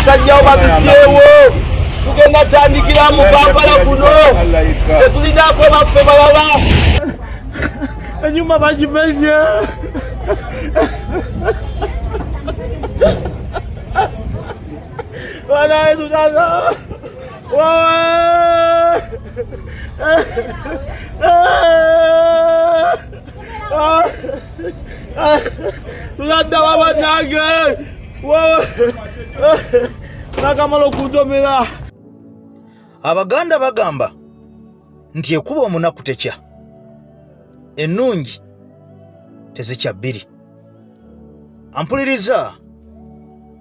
abasajja batutyewo tugenda tandikira mu Kampala kuno tetulinako baffe balala enyuma bagimenya wala tunaza tunadda wabanage nakamala kutomera. Abaganda bagamba nti ekuba omunaku tekya, ennungi tezikya bbiri. Ampuliriza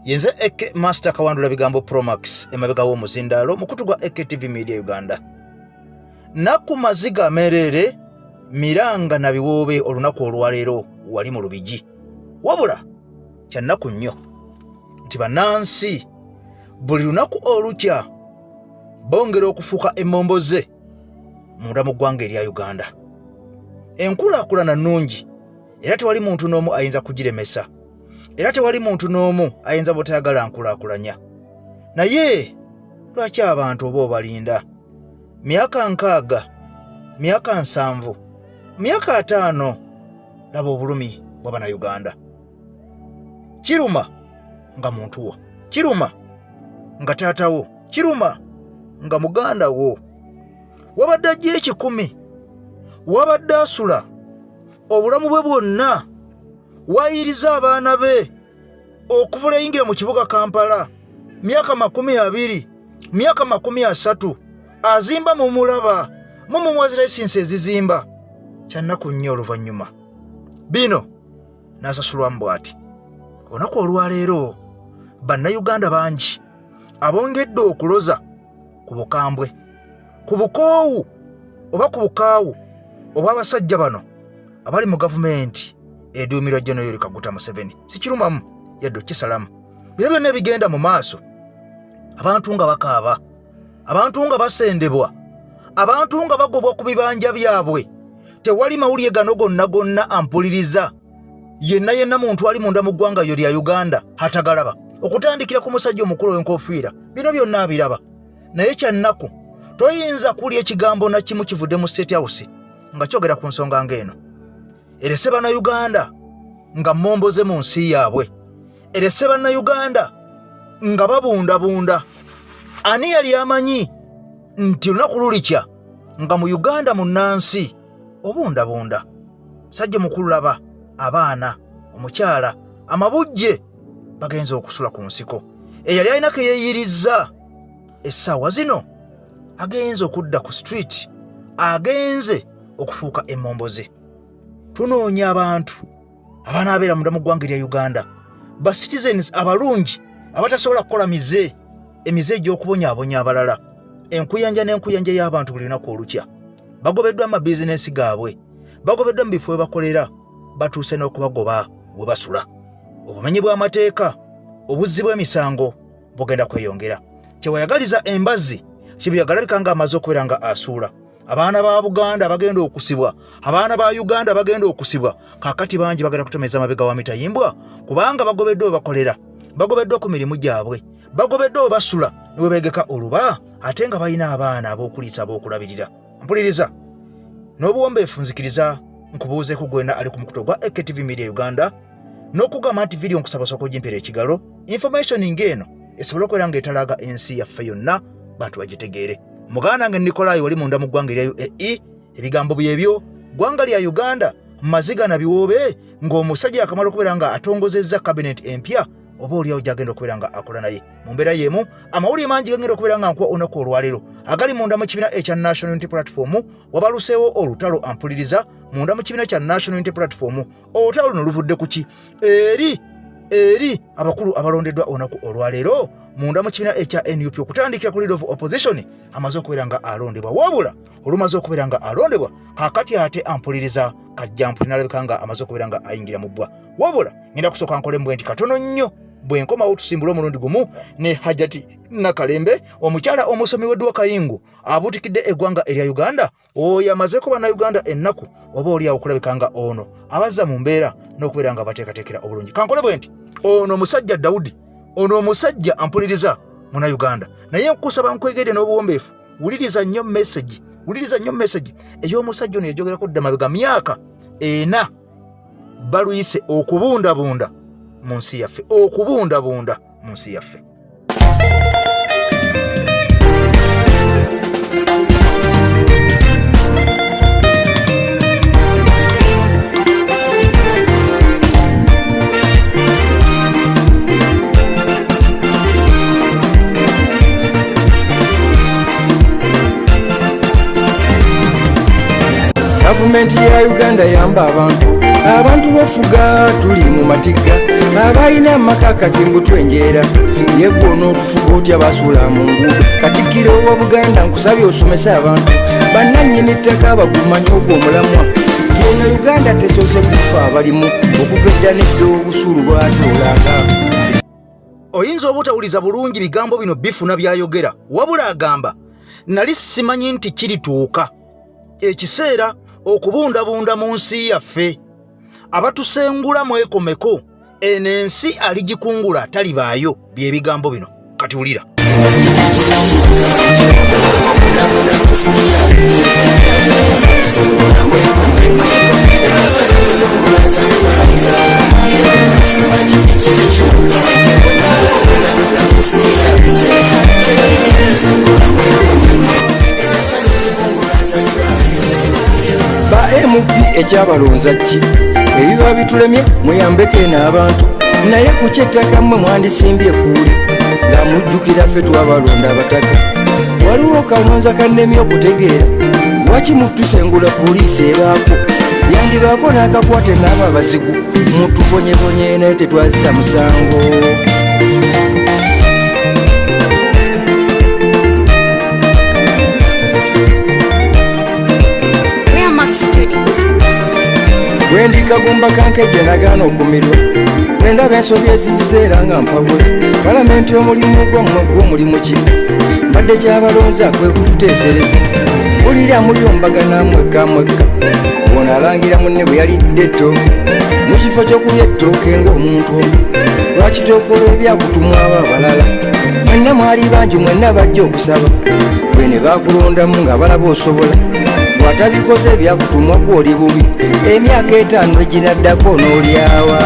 yenze Eke Master Kawandula Bigambo Promax emabega w'omuzindaalo mukutu gwa Eke TV Media Uganda. Naku maziga merere miranga na biwoobe olunaku olwaleero wali mu Lubigi. Wabula kyannaku nnyo nti bannansi buli lunaku olukya bongera okufuuka emmomboze munda mu ggwanga erya Uganda. Enkulaakulana nnungi era tewali muntu n'omu ayinza kugiremesa, era tewali muntu n'omu ayinza butayagala nkulaakulanya. Naye lwaki abantu oba obalinda myaka 6, myaka 7, myaka 5 laba obulumi bw'Abannayuganda. Kiruma nga muntu wo, kiruma nga taata wo, kiruma nga muganda wo. Wabadde ajja ekikumi, wabadde asula obulamu bwe bwonna, wayiriza abaana be okuvula eyingira mu kibuga Kampala myaka 20, myaka 30, azimba mu mulaba mumuwazi license ezizimba. Kyannaku nnyo oluvannyuma bino n'asasulwamu bw'ati. Olunaku olwaleero Bannayuganda bangi abongedde okuloza ku bukambwe, ku bukoowu oba ku bukaawu obw'abasajja bano abali mu gavumenti eduumirwa General Yoweri Kaguta Museveni. Sikirumamu yadde kisalamu. Bino byonna bigenda mu maaso, abantu nga bakaaba, abantu nga basendebwa, abantu nga bagobwa ku bibanja byabwe. Tewali mawulire gano gonna ampuliriza yenna muntu ali munda mu ggwanga lyo lya Uganda hatagalaba, okutandikira ku musajja omukulu w'enkofiira. Bino byonna abiraba. Naye kyannaku toyinza kulya ekigambo na kimu kivudde mu State House nga kyogera ku nsonga ng'eno. Erese Bannayuganda nga mmomboze mu nsi yaabwe, erese Bannayuganda nga babundabunda. Ani yali amanyi nti lunaku lulikya nga mu Uganda munnansi obundabunda? Sajja mukulu laba abaana, omukyala, amabujje bagenze okusula ku nsiko. Eyali alina ke yeeyirizza essaawa zino agenze okudda ku street, agenze okufuuka emmomboze. Tunoonya abantu abanaabeera munda mu ggwanga lya Uganda, ba citizens abalungi abatasobola kukola emize egy'okubonyaabonya abalala. Enkuyanja n'enkuyanja y'abantu buli lunaku olukya bagobeddwa mu bizinesi gaabwe, bagobeddwa mu bifo we bakolera, batuuse n'okubagoba we basula. Obumenyi bw'amateeka, obuzzi bw'emisango bugenda kweyongera. Kyewayagaliza embazzi kibuyagala bikanga amaze okubeera nga asuula. Abaana ba Buganda bagenda okusibwa, abaana ba Uganda bagenda okusibwa. Kakati bangi bagenda kutomeza mabega wa mitayimbwa kubanga bagobeddwa bakolera, bagobeddwa ku mirimu gyabwe, bagobeddwa basula ne beegeka oluba ate nga balina abaana ab'okuliisa ab'okulabirira. Mpuliriza n'obuwombeefu nzikiriza nkubuuzeeko gwenda ali ku mukutu gwa Eke TV Media Uganda n'okugamba nti video nkusaba ogimpera ekigalo. Information ng'eno esobola okubeera ng'etalaaga ensi yaffe yonna bantu bagitegeere. Muganda nga Nikolai wali munda mu ggwanga lya UAE, ebigambo byebyo ggwanga lya Uganda maziga na biwoobe ng'omusajja akamala okubeera nga atongozezza cabinet empya oba oliawo gyagenda okubeera nga akola naye. Mu mbeera y'emu amawulire mangi gagenda okubeera nga nkuwa olunaku olwaleero agali munda mu kibiina ekya National Unity Platform. Wabaluseewo olutalo ampuliriza munda mu kibiina kya National Unity Platform. Olutalo luno luvudde ku ki? Eri abakulu abalondeddwa olunaku olwaleero munda mu kibiina ekya NUP okutandikira ku leader of opposition amaze okubeera nga alondebwa. Wabula olumaze okubeera nga alondebwa kakati ate ampuliriza kajjampu n'alabika nga amaze okubeera nga ayingira mu bbwa. Wabula ngenda kusooka nkole mbwe nti katono nnyo bwe nkomawo tusimbula omulundi gumu ne Hajati Nakalembe, omukyala omusomi w'edduwa Kayingo abuutikidde eggwanga erya Uganda. Oyo amazeeko Bannayuganda ennaku oba oliawo okulabika nga ono abazza mu mbeera n'okubeera nga bateekateekera obulungi. Kankole bwe nti ono musajja Dawudi ono omusajja ampuliriza muna Uganda naye nkusaba nkwegedde n'obuwombeefu wuliriza nnyo message ey'omusajja ono yajogerako dda mabega myaka 4 baluyise okubundabunda mu nsi yaffe Gavumenti ya Uganda yamba abantu bafuga tuli mu matiga abalina amaka kati mbu twenjera yeggona okufuga otya basuula mu nguudo Katikkiro wa Buganda nkusabye osomesa abantu bannannyini ttaka bagumanya ogw'omulamwa tena Uganda tesoose kufa abalimu okuva edda nedda obusuulu bwatoolanga. Oyinza obutawuliza bulungi bigambo bino bifuna byayogera wabula agamba nali simanyi nti kirituuka ekiseera okubundabunda mu nsi yaffe abatusengula mwekomeko eno ensi aligikungula talibaayo byebigambo bino kati wulira. Ba MP ekyabalonza ki ebiba bitulemye muyambeko n'abantu naye ku kyettaka mmwe mwandisimbye kuuli nga mujjukira ffe twabalonda abataka waliwo kalonza kannemye okutegeera lwaki mutusengula poliisi ebaako yandibaako n'akakwate n'abo abazigu mutuponyebonye naye tetwazisa musango. Wendi kagumba kankeje nagaana okumirwa wendaba ensobi ezizeera nga mpabula palamenti omulimu gw'omulimu ki mbadde kyabalonza kwe kututeesereza bulira muyombagana mwekka wona alangira munne bwe yalidde ettooke mu kifo ky'okulya ettooke ng'omuntu omu lwaki tookola ebyakutumwa abo abalala mwenna mwali bangi mwenna bajja okusaba bwe ne baakulondamu nga balaba osobola watabikoze byakutumwa gw'oli bubi emyaka 5 eginaddako n'olyawa.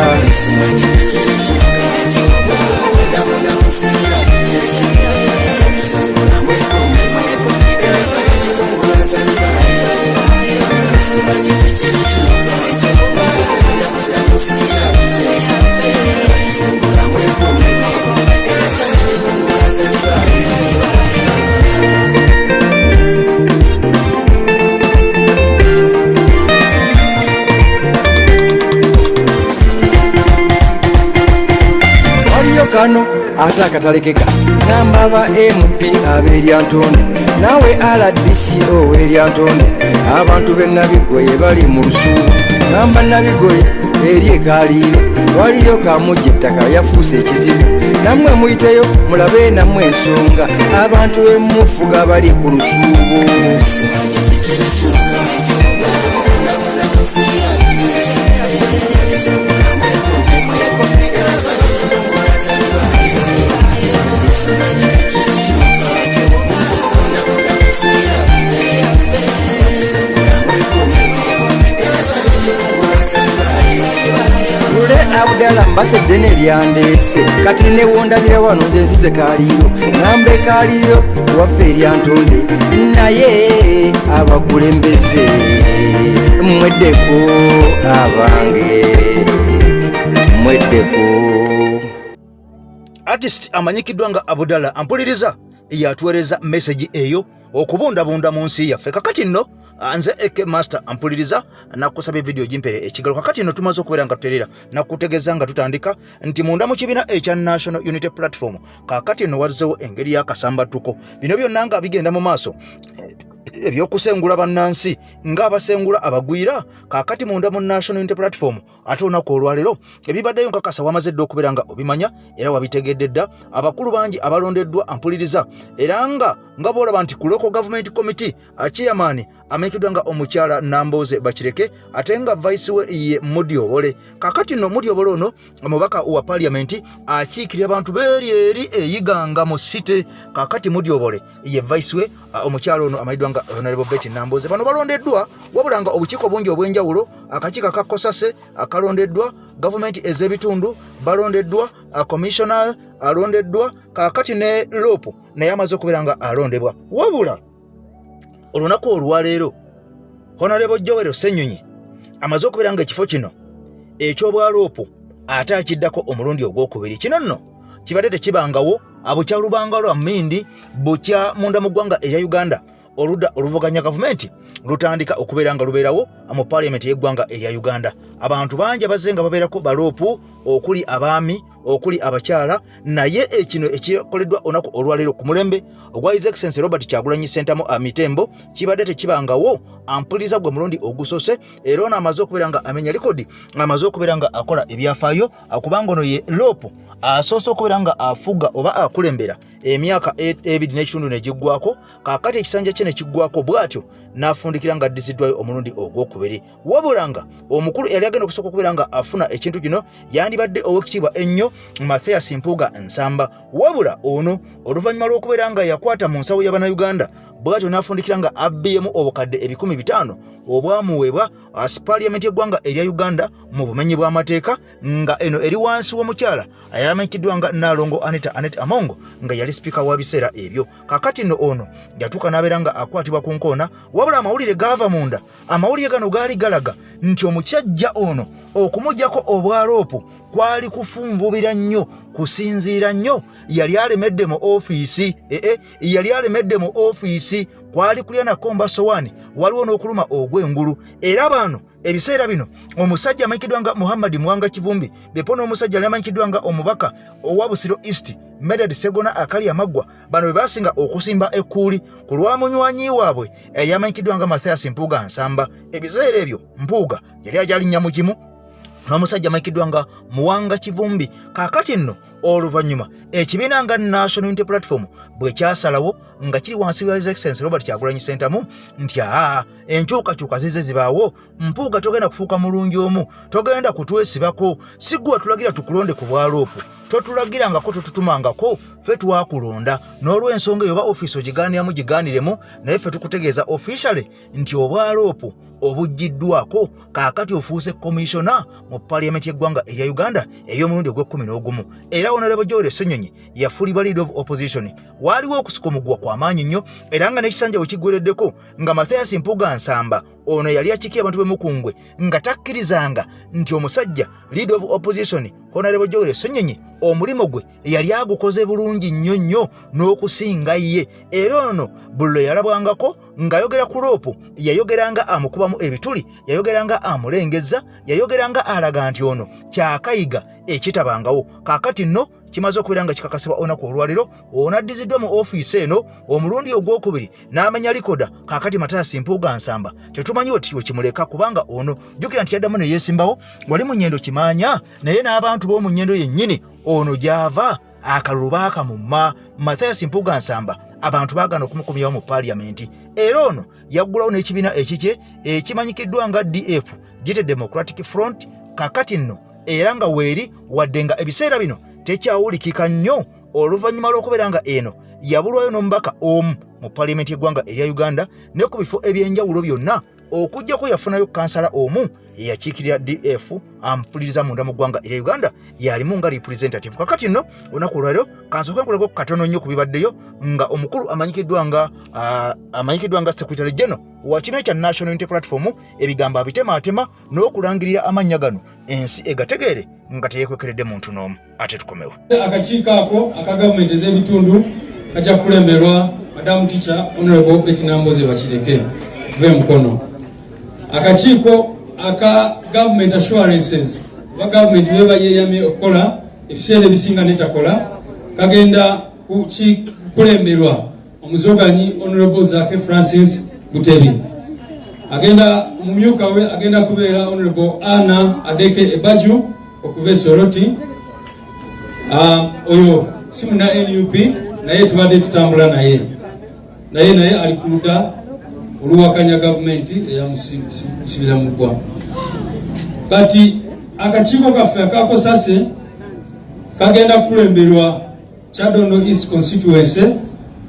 Kano ate akatalekeka ngamba aba MP ab'eryantonde nawe RDC ow'eryantonde abantu b'e Nabigoye bali mu lusuubo ngamba Nabigoye eri ekaliiro waliyo kamujja ettaka yafuuse ekizibu nammwe muyiteyo mulabe nammwe ensonga abantu emufuga bali ku lusuubo. Abdala mbasedde neryandeese kati newondabira wano nze nzize kaliiro nambe kaliiro waffe eryantonde naye abakulembeze mweddeko abange mweddeko. Artist amanyikiddwa nga Abdala ampuliriza yatuweereza message eyo okubundabunda mu nsi yaffe kakati nno nze AK Master ampuliriza nakusabye video jimpere ekigalo kakati nno tumaze okubeera nga tutereera nakutegeeza nga tutandika nti munda mu kibiina ekya National Unity Platform kakati nno wazzewo engeri y'akasambatuko bino byonna nga bigenda mu maaso ebyokusengula bannansi ng'abasengula abagwira kakati munda mu National Unity Platform ate olunaku olwaleero ebibaddeyo nkakasa wamaze dda okubeera nga obimanya era wabitegedde dda abakulu bangi abalondeddwa ampuliriza era nga boolaba nti ku Local Government Committee chairman amanyikiddwa nga omukyala Namboze Bakireke ate nga vice we ye Mudyobole. Kakati no Mudyobole ono omubaka wa parliament akiikirira abantu beeri eyiganga mu city. Kakati Mudyobole ye vice we omukyala ono amanyiddwa nga Honorable Betty Namboze. Bano balondeddwa wabula nga obukiiko bungi obw'enjawulo, akakiiko aka Kosase akalondeddwa, gavumenti ez'ebitundu balondeddwa, commissioner alondeddwa, kakati ne Lopo naye amaze okubeera nga alondebwa. Wabula olunaku olwaleero Honorable Joel Ssenyonyi amaze okubeera nga ekifo kino eky'obwa Lopo ate akiddako omulundi ogwokubiri. Kino nno kibadde tekibangawo abukya lubanga lwa Mindi bukya munda mu ggwanga erya Uganda oludda oluvuganya gavumenti lutandika okubeera nga lubeerawo mu parliament y'eggwanga erya Uganda. Abantu bangi abazze nga babeerako baloopu okuli abaami okuli abakyala, naye ekino ekikoleddwa onaku olwaleero ku mulembe ogwa His Excellency Robert Kyagulanyi Ssentamu Mitembo kibadde tekibangawo ampuliza gwe mulundi ogusose, era ono amaze okubeera nga amenya likodi, amaze okubeera nga akola ebyafaayo akubanga ono ye Lopo asoose okubeera nga afuga oba akulembera emyaka 2 n'ekitundu negiggwako. Kakati ekisanja kye ne kiggwako bw'atyo n'afundikira nga addiziddwayo omulundi ogwokubiri. Wabula nga omukulu yali agenda okusooka okubeera nga afuna ekintu kino yandibadde ow'ekitiibwa ennyo Mathias Mpuuga Nsamba, wabula ono oluvannyuma lw'okubeera nga yakwata mu nsawo y'Abannayuganda bw'atyo n'afundikira nga abbiyemu obukadde 500 obwamuweebwa parliament y'eggwanga erya Uganda mu bumenyi bw'amateeka, nga eno eri wansi w'omukyala ayalamanyikiddwa nga Nnaalongo Annette Amongo nga yali sipiika wa biseera ebyo. Kakati nno ono yatuuka n'abeera nga akwatibwa ku nkoona, wabula amawulire gaava munda, amawulire gano gaali galaga nti omukyajja ono okumugyako obwa Lopo kwali kufunvubira nnyo, kusinziira nnyo, yali alemedde mu ofiisi yali alemedde mu ofiisi, kwali kulya na komba sowaani, waliwo n'okuluma ogw'engulu. Era bano ebiseera bino omusajja amanyikiddwa nga Muhammad Mwanga Kivumbi bepo n'omusajja yali amanyikiddwa nga omubaka owa Busiro East Medad Segona akali amaggwa, bano be basinga okusimba ekkuuli ku lwa munywanyi waabwe eyamanyikiddwa nga Mathias Mpuuga Nsamba. Ebiseera ebyo Mpuuga yali ajalinnya mu kimu n'omusajja amanyikiddwa nga Muwanga Kivumbi. Kakati nno oluvannyuma ekibiina nga National Unity Platform bwe kyasalawo nga kiri wansi wa His Excellency Robert Kyagulanyi Ssentamu nti enkyukakyuka zize zibaawo, Mpuuga togenda kufuuka mulungi omu, togenda kutwesibako, si ggwe watulagira tukulonde ku bwa Lopo, totulagirangako totutumangako, ffe twakulonda, n'olw'ensonga eyo oba ofiisi ogigaaniramu gigaaniremu, naye ffe tukutegeeza officially nti obwa Lopo obuggiddwako. Kaakati ofuuse komishona mu parliament y'eggwanga erya Uganda ey'omulundi ogw'e11. Era Honorable Joel Ssenyonyi yafulibwa leader of opposition. Waaliwo okusika omugwa kw'amaanyi nnyo, era nga n'ekisanja bwe kiggwereddeko nga Mathias Mpuuga Nsamba ono yali akikiye abantu b'emukungwe nga takkirizanga nti omusajja leader of opposition Honorable Joel Ssenyonyi omulimu gwe yali agukoze bulungi nnyo n'okusinga ye. Era ono buli lwe yalabwangako ng'ayogera ku Lopo yayogeranga amukubamu ebituli, yayogeranga amulengezza, yayogeranga alaga nti ono kyakayiga ekitabangawo. Kaakati nno kimaze okubeera nga kikakasibwa onaku olwaleero, ono addiziddwa mu ofiisi eno omulundi ogwokubiri n'amenya likoda. Kaakati Mathias Mpuuga Nsamba tetumanyi oti wekimuleka, kubanga ono jjukira nti yaddamu ne yeesimbawo, wali mu nnyendo Kimaanya, naye n'abantu b'omu nnyendo yennyini ono gy'ava akalulu baakamumma. Mathias Mpuuga Nsamba abantu baagana okumukumyawo mu parliament. Era ono yaggulawo n'ekibiina ekikye ekimanyikiddwa nga DF, United Democratic Front. Kakati nno era nga weeri wadde nga ebiseera bino tekyawulikika nnyo oluvannyuma lw'okubeera nga eno yabulwayo n'omubaka omu mu parliament y'eggwanga erya Uganda, ne ku bifo eby'enjawulo byonna okuggyako yafunayo kansala omu eyakiikirira DF ampuliriza munda mu ggwanga erya Uganda, yalimu nga representative. Kakati nno olunaku olwaleero kansooke nkuleko katono nnyo ku bibaddeyo, nga omukulu amanyikiddwa nga Secretary General wa kibiina kya National Unity Platform ebigambo abitemaatema n'okulangirira amannya gano ensi egategeere nga teyeekwekeredde muntu n'omu. Ate tukomewo. Akakiiko ako aka gavumenti ez'ebitundu kajja kulemberwa Madam Teacher Honorable Betty Namboze Bakireke tuve mukono. Akakiiko aka government assurances ba government beba yeyamye okukola ebiseera ebisinga netakola kagenda kulemberwa omuzoganyi Honorable Zake Francis Butebi. Agenda mumyuka we agenda kubeera Honorable Anna Adeke Ebaju okuva Soroti. Oyo simuna NUP naye tubadde tutambula naye ali kuluda oluwakanya gavumenti eyamusibira mu ggwa. Kati akakiiko kaffe akakosase kagenda kulemberwa Kyadondo East Constituency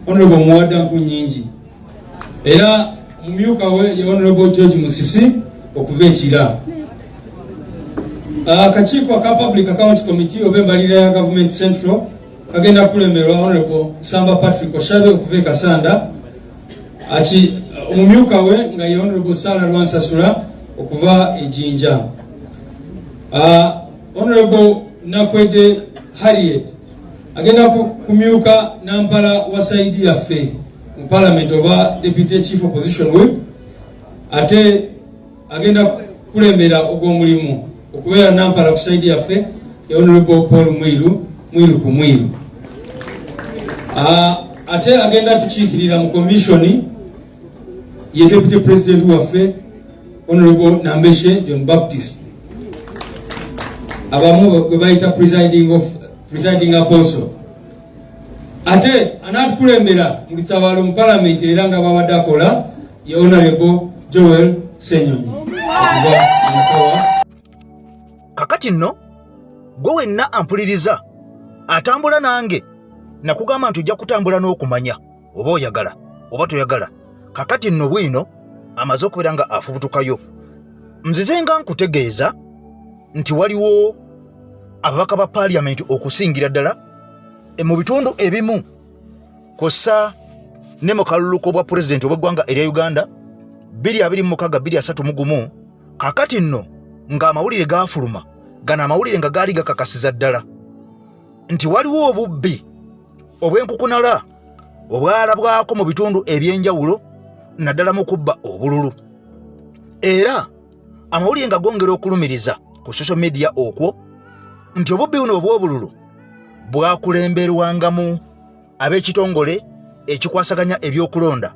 Honorable Muwada Nkunyingi era mumyuka we ye Honorable George Musisi okuva ekira. Akakiiko aka Public Account Committee obembalira ya Government Central kagenda kulemberwa Honorable Samba Patrick Oshabe okuva Kasanda. Mumyuka we nga ye Honorable Sala Lwansasula okuva Ejinja. Honorable Nakwede Harriet agenda kumyuka Nampala wa saidi yaffe mu Parliament oba Deputy Chief Opposition Whip, ate agenda kulembera ogw'omulimu okubeera Nampala ku saidi yaffe ye Honorable Paul Mwiru ku Mwiru. Ate agenda tukiikirira mu commission ye Deputy President waffe Honorable Nambeshe John Baptist, abamu gwe bayita presiding apostle. Ate anatukulembera mu litabaalo mu Parliament era nga babadde akola ye Honorable Joel Senyonyi. Kakati nno gwe wenna ampuliriza atambula nange nakugamba nti ojja kutambula n'okumanya oba oyagala oba toyagala. Kakati nno bwino amaze okubeera nga afubutukayo. Nzize nga nkutegeeza nti waliwo ababaka ba Parliament okusingira ddala mu bitundu ebimu kossa ne mu kalulu k'obwa President obw'eggwanga erya Uganda 2026-2031. Kakati nno ng'amawulire gaafuluma gano amawulire nga gaali gakakasiza ddala nti waliwo obubbi obw'enkukunala obwalabwako mu bitundu eby'enjawulo naddala mu kubba obululu, era amawulire nga gongera okulumiriza ku social media okwo nti obubbi buno obw'obululu bwakulemberwangamu ab'ekitongole ekikwasaganya ebyokulonda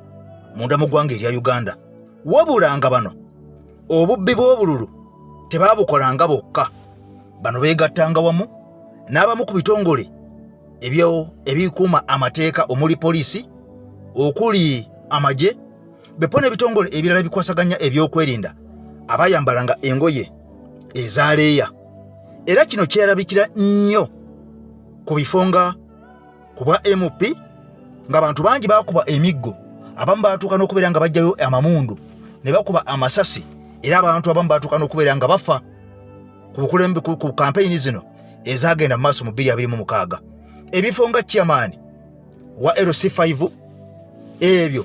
munda mu ggwanga erya Uganda. Wabula nga bano obubbi bw'obululu tebaabukolanga bokka, bano beegattanga wamu n'abamu ku bitongole ebikuuma amateeka omuli poliisi, okuli amagye, bepo n'ebitongole ebirala bikwasaganya ebyokwerinda abayambalanga engoye ezaaleeya. Era kino kyerabikira nnyo ku bifo nga ku bwa MP ng'abantu bangi baakuba emiggo, abamu baatuuka n'okubeera nga bajjayo amamundu ne bakuba amasasi, era abantu abamu baatuuka n'okubeera nga bafa ku kampeyini zino ezagenda mu maaso mu 2026. Ebifo nga chairman wa LC5 ebyo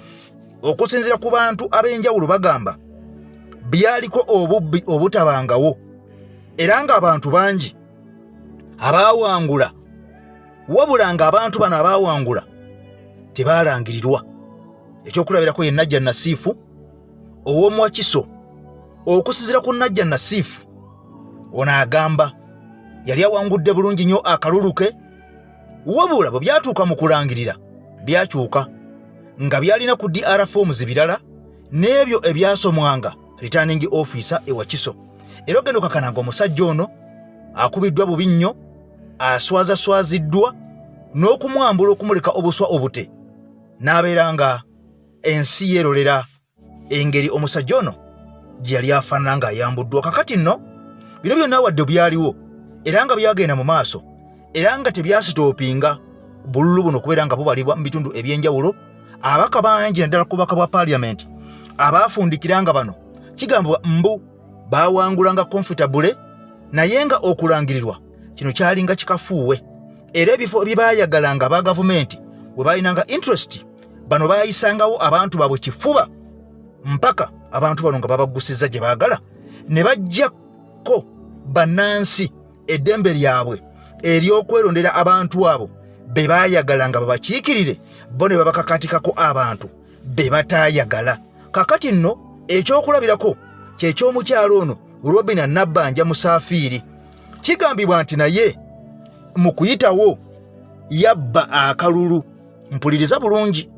okusinziira ku bantu ab'enjawulo bagamba byaliko obubbi obutabangawo, era ng'abantu bangi abaawangula, wabula ng'abantu bano abaawangula tebaalangirirwa. Ekyokulabirako ye Najja Nasiifu ow'omu Wakiso. Okusinziira ku Najja Nasiifu, ono agamba yali awangudde bulungi nnyo akalulu ke, wabula bwe byatuuka mu kulangirira byakyuka nga byalina ku DR forms birala n'ebyo ebyasomwanga returning officer e Wakiso. Era ogenda okakananga omusajja ono akubiddwa bubi nnyo, aswaziddwa n'okumwambula okumuleka obuswa obute, n'abeera nga ensi yerolera engeri omusajja ono gye yali afaanana ng'ayambuddwa. Kakati nno bino byonna wadde byaliwo era nga byagenda mu maaso era nga tebyasitoopinga bululu buno okubeera nga bubalibwa mu bitundu eby'enjawulo, abaka bangi naddala ku bubaka bwa Parliament abaafundikiranga bano kigambibwa mbu baawangulanga comfortable, naye nga okulangirirwa kino kyalinga kikafuuwe. Era ebifo bye baayagalanga aba gavumenti we baalinanga interest, bano baayisangawo abantu baabwe kifuba mpaka abantu bano nga babagusizza gye baagala, ne bajjako bannansi eddembe lyabwe ery'okwerondera abantu abo be baayagalanga babakiikirire, bo ne babakakatikako abantu be bataayagala. Kakati nno ekyokulabirako ky'ekyomukyalo ono Robin Nabbanja Musafiri. Kigambibwa nti naye mu kuyitawo yabba akalulu. Mpuliriza bulungi,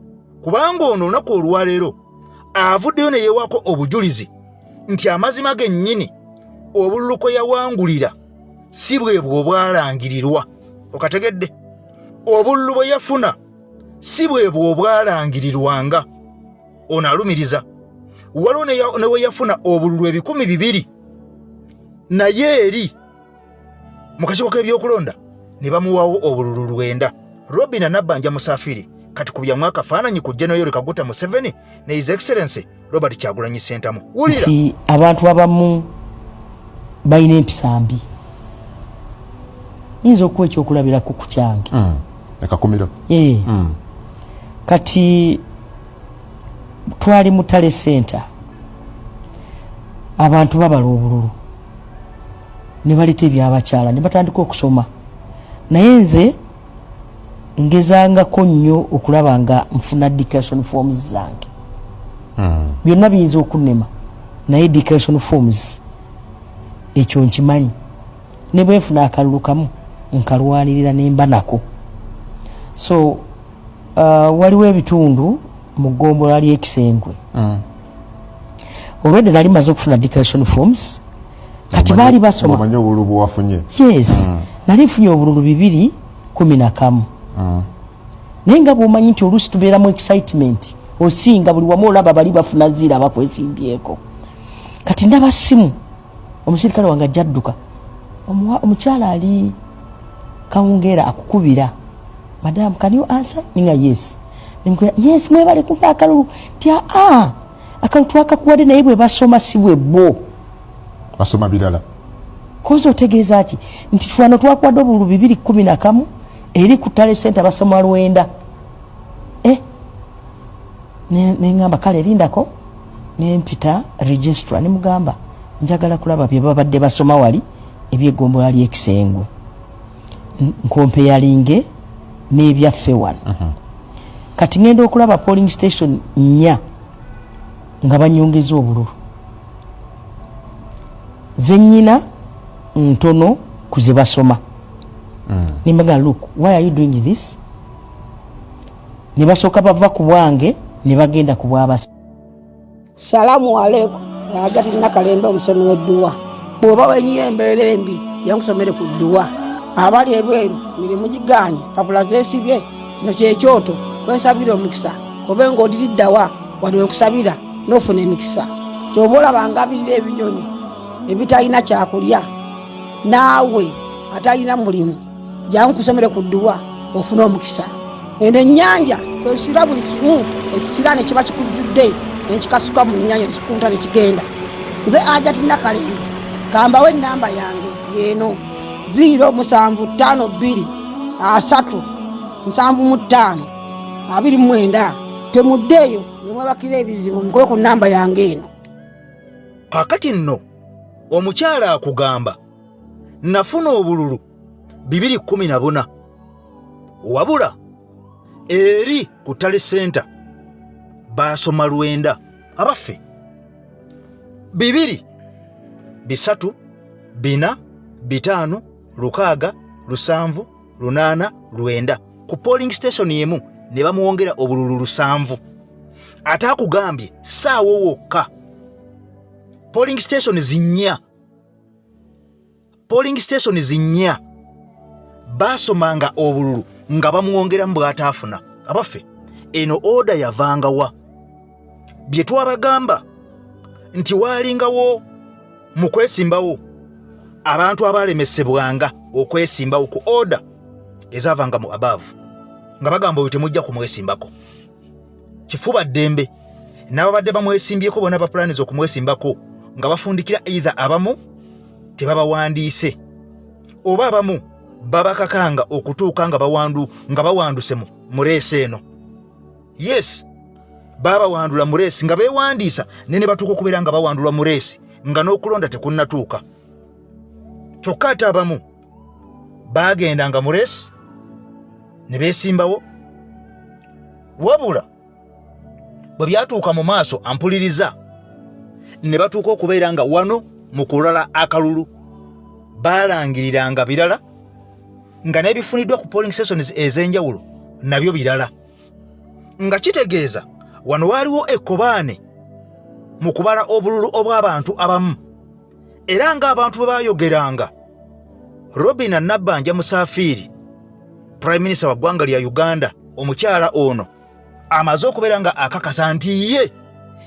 kubanga ono olunaku olwaleero avuddeyo ne yeewako obujulizi nti amazima gennyini obululu kwe yawangulira si bwe bw'obwalangirirwa. Okategedde? Obululu bwe yafuna si bwe bw'obwalangirirwanga. Ono alumiriza waliwo ne we yafuna obululu 200 naye eri mu kakiiko k'ebyokulonda ne bamuwaawo obululu 9. Robinah Nabbanja Musafiri kati ku bya mwaka faananyi ku General Kaguta Museveni ne His Excellency Robert Kyagulanyi Ssentamu. Wulira abantu abamu balina empisa mbi yinza okuwa ekyokulabirako ku kyange ekakumiro kati twali mu Tale Center abantu babala obululu ne baleta ebyabakyala ne batandika okusoma naye nze ngezangako nnyo okulaba nga nfuna declaration forms zange byonna biyinza okunnema naye declaration forms ekyo nkimanyi ne bwe nfuna akalulu kamu nkalwanirira nemba nako. So waliwo ebitundu mu ggombolola ly'Ekisengwe olwedde nali maze okufuna declaration forms kati baali basoma omanyi obululu bwe wafunye. Yes nali nfunye obululu 211 naye nga bw'omanyi nti oluusi tubeeramu excitement osinga buli wamu olaba bali bafuna ziira bakwesimbyeko. Kati ndaba simu omusirikale wange ajjadduka omukyala ali Kawungeera akukubira, madam can you answer? Ninga yes. Ninga yes mwebale kumpa akalulu tia akalulu twakakuwadde naye bwe basoma si bwe bo basoma birala kozo otegeeza ki nti twano twakuwadde obululu 211 eri ku Tale Center basoma 9 nengamba kale lindako nempita registrar ne mugamba njagala kulaba bye babadde basoma wali ebyegombola ly'Ekisengwe nkompeyalinge n'ebyaffe wano. Kati ngenda okulaba polling station 4 nga banyongeza obululu zennyina ntono kuze basoma. Nimbaga look why are you doing this? Ne basooka bava ku bwange ne bagenda ku bwabasi. Salamu alaikum. Agati nakalembe omusomi w'edduwa bw'oba wenyiye embeera embi yankusomere ku dduwa abali ebweru mirimu gigaanye papula zeesibye kino kyekyoto kwesabira omukisa kobe ng'odiriddawa wali wekusabira n'ofuna emikisa ky'oba olabanga abirira ebinyonyi ebitalina kyakulya naawe atalina mulimu jangu kusomere ku dduwa ofuna omukisa. Eno ennyanja kwesira buli kimu ekisira ne kiba kikujjudde nekikasuka mu nnyanja nekikunta nekigenda. Nze Agati Nakalembe kambawo ennamba yange yeeno 075237529 temuddeeyo nemwebakira ebizibu mukobe ku nnamba yange eno. Kakati nno omukyala akugamba nafuna obululu 214 wabula eri ku Tale Center basoma 9 abaffe 2 3 4 5 6 7 8 9 ku polling station yemu ne bamuwongera obululu 7 ate akugambye saawo wokka polling station zinnya basomanga obululu nga bamuwongera mbwataafuna abaffe. Eno oda yavangawa bye twabagamba nti waalingawo mu kwesimbawo abantu abalemesebwanga okwesimbawo ku oda ezavanga mu above nga bagamba oyo temujja kumwesimbako kifuba ddembe n'ababadde bamwesimbyeko bonna bapulaniza okumwesimbako nga bafundikira either abamu tebabawandiise oba abamu babakakanga okutuuka nga bawanduse mu reesi eno. Yes babawandula mu reesi nga beewandiisa ne batuuka okubeera nga bawandulwa mu reesi nga n'okulonda tekunnatuuka. Kyokka ate abamu bagendanga mu reesi ne beesimbawo wabula bwe byatuuka mu maaso ampuliriza ne batuuka okubeera nga wano mu kulala akalulu balangiriranga birala nga n'ebifuniddwa ku polling stations ez'enjawulo nabyo birala nga kitegeeza wano waaliwo ekkobaane mu kubala obululu obw'abantu abamu era ng'abantu bwe baayogeranga Robinah Nabbanja Musafiri Prime Minister wa ggwanga lya Uganda omukyala ono amaze okubeera nga akakasa nti ye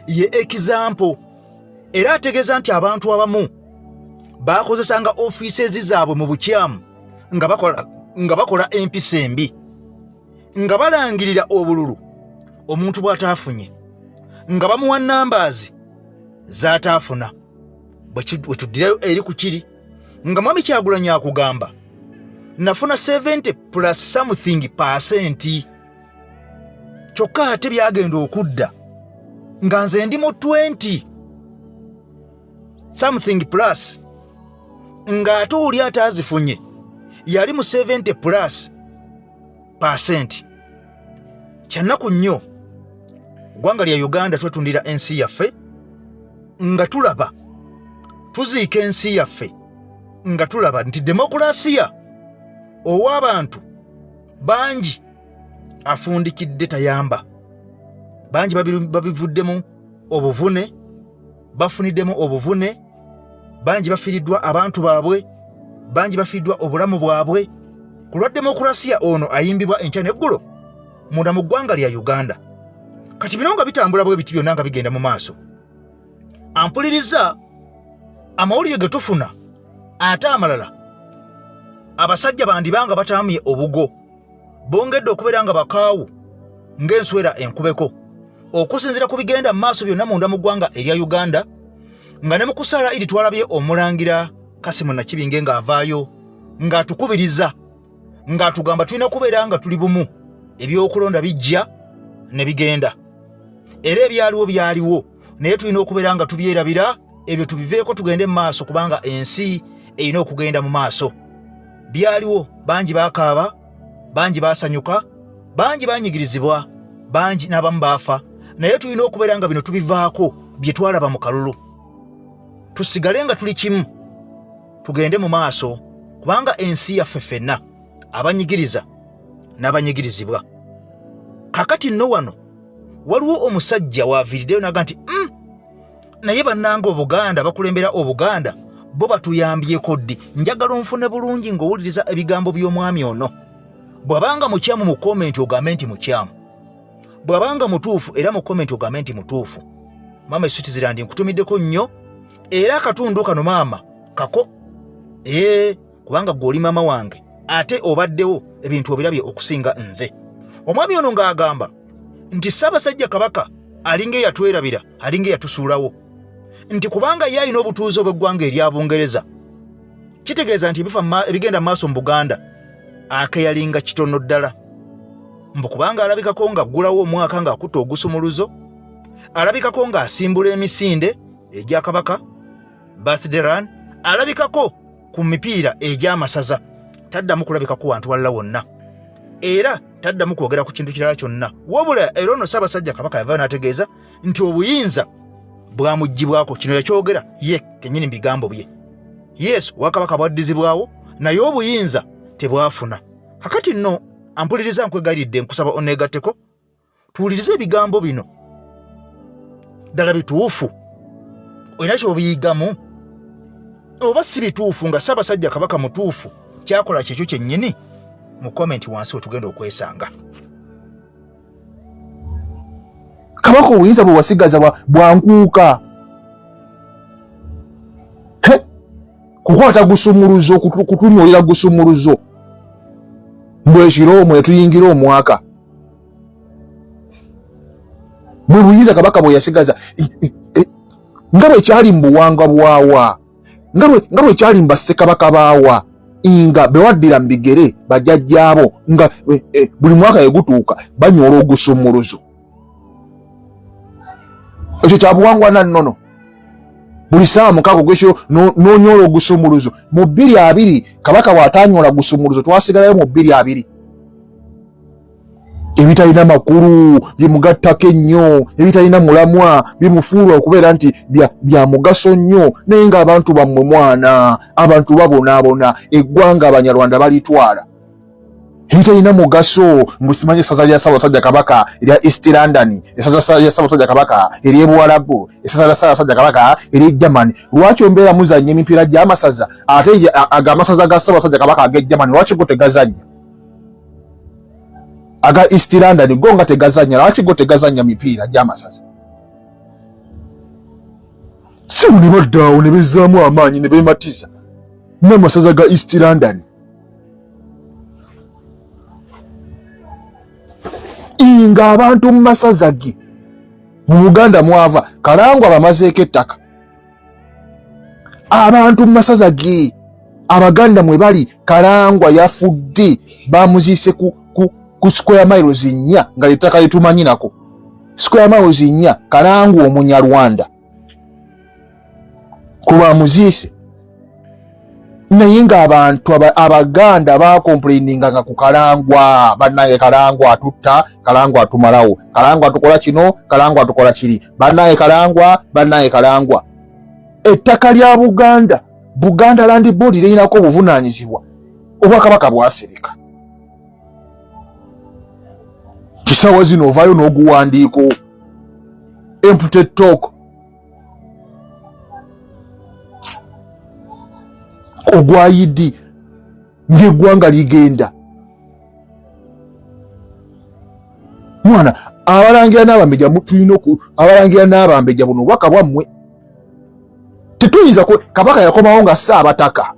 ye example era ategeeza nti abantu abamu bakozesanga offices zaabwe mu bukyamu nga bakola empisa embi nga balangirira obululu omuntu bw'ataafunye nga bamuwa numbers z'ataafuna bwe tuddirayo eri ku kiri nga Mwami Kyagulanyi akugamba nafuna 70 plus something %, kyokka ate byagenda okudda nga nze ndi mu 20 something plus, nga ate oli ataazifunye yali mu 70 plus %. Kyannaku nnyo eggwanga lya Uganda twetundira ensi yaffe nga tulaba tuziika ensi yaffe nga tulaba nti demokrasiya ow'abantu bangi afundikidde tayamba, bangi babivuddemu obuvune, bafuniddemu obuvune, bangi bafiiriddwa abantu baabwe, bangi bafiiriddwa obulamu bwabwe ku lwa demokrasiya ono ayimbibwa enkya n'eggulo munda mu ggwanga lya Uganda. Kati bino nga bitambula bwe biti byonna nga bigenda mu maaso, ampuliriza amawulire ge tufuna ate amalala abasajja bandibanga bataamye obugo bongedde okubeera nga bakaawu ng'enswera enkubeko okusinziira ku bigenda mu maaso byonna munda mu ggwanga erya Uganda, nga ne mu kusaala iri twalabye omulangira Kasimu Nakibinge ng'avaayo ng'atukubiriza ng'atugamba tulina kubeera nga tuli bumu, ebyokulonda bijja ne bigenda era ebyaliwo byaliwo, naye tulina okubeera nga tubyerabira ebyo tubiveeko tugende mu maaso kubanga ensi erina okugenda mu maaso. Byaliwo bangi bakaaba, bangi basanyuka, bangi banyigirizibwa, bangi n'abamu baafa, naye tulina okubeera nga bino tubivaako bye twalaba mu kalulu, tusigale nga tuli kimu tugende mu maaso kubanga ensi yaffe ffenna abanyigiriza n'abanyigirizibwa. Kakati nno wano waliwo omusajja waaviiriddeyo naga nti naye bannanga Obuganda bakulembera Obuganda bo batuyambyeko ddi, njagala onfune bulungi ng'owuliriza ebigambo by'omwami ono. Bw'abanga mukyamu mu komenti ogambe nti mukyamu, bw'abanga mutuufu era mu komenti ogambe nti mutuufu. Maama Sweetzerland nkutumiddeko nnyo era akatundu kano maama kako kubanga gw'oli maama wange ate obaddewo ebintu obirabye okusinga nze. Omwami ono ng'agamba nti Ssaabasajja Kabaka alinga eyatwerabira alinga eyatusuulawo, nti kubanga ye alina obutuuze obw'eggwanga erya Bungereza, kitegeeza nti ebigenda mu maaso mu Buganda akeyalinga kitono ddala. Mbu kubanga alabikako ng'aggulawo omwaka ng'akutta ogusumuluzo, alabikako ng'asimbula emisinde egya Kabaka birthday run, alabikako ku mipiira egy'amasaza, taddamu kulabikako wantu walala wonna, era taddamu kwogera ku kintu kirala kyonna. Wabula era ono Ssaabasajja Kabaka yavaayo n'ategeeza nti obuyinza bwamuggyibwako. Kino yakyogera ye kennyini mu bigambo bye. Yes, Obwakabaka bwaddizibwawo naye obuyinza tebwafuna. Kakati nno ampuliriza nkwegayiridde, nkusaba oneegatteko tuwulirize ebigambo bino ddala bituufu, olina ky'obiyigamu oba si bituufu nga Ssaabasajja Kabaka mutuufu kyakola kyekyo kyennyini. Mu komenti wansi we tugenda okwesanga. Kabaka obuyinza bwe wasigaza bwankuuka kukwata gusumuluzo, kutunyolera gusumuluzo mbwekiro omwe tuyingira omwaka bwe buyinza Kabaka bwe yasigaza nga bwe kyali mu buwangwa bwawa, nga bwe kyali mu bassekabaka baawa nga bewaddira mu bigere bajjajjaabo nga buli mwaka yegutuuka banyola ogusumuluzo. Ekyo kya buwangwa na nnono. Buli ssaawa mukaaga gwekyo n'onyola ogusumuluzo. Mu 2-2 Kabaka bw'atanyola gusumuluzo twasigalayo mu 2-2 ebitalina makulu byemugattako ennyo, ebitalina mulamwa bimufuula okubeera nti bya mugaso nnyo, naye ng'abantu bammwe mwana, abantu babonaabona, eggwanga Abanyarwanda balitwala. Ebitalina mugaso, musimanye essaza lya Ssaabasajja Kabaka erya East London, essaza lya Ssaabasajja Kabaka ery'e Buwarabu, essaza lya Ssaabasajja Kabaka ery'e Germany. Lwaki ombeera muzannya emipiira gy'amasaza ate ag'amasaza ga Ssaabasajja Kabaka ag'e Germany lwaki go tegazannya? Aga East London go nga tegazannya, lwaki go tegazannya mipiira gy'amasaza? si ne baddaawo ne bezzaamu amaanyi ne beematiza n'amasaza ga East London. Nga abantu mu masaza ge mu Buganda mwava Kalangwa bamazeeko ettaka. Abantu mu masaza ge Abaganda mwe bali Kalangwa yafudde bamuziise ku square miles 4 nga ettaka litumanyi nako. Square miles 4 Kalangwa Omunyarwanda kuba muziise. Naye ng'abantu Abaganda bakomplaininga ku Kalangwa, bannaye Kalangwa atutta, Kalangwa atumalawo, Kalangwa atukola kino, Kalangwa atukola kiri, bannaye Kalangwa, bannaye Kalangwa. Ettaka lya Buganda Land Board lirinako obuvunaanyizibwa Obwakabaka bwasereka. Kisawa zino ovaayo n'oguwandiiko empty talk ogwayidi ng'eggwanga ligenda. Mwana abalangira n'abambejja tulina abalangira n'abambejja buno obubaka bwammwe. Tetuyinza Kabaka yakomawo nga Ssaabataka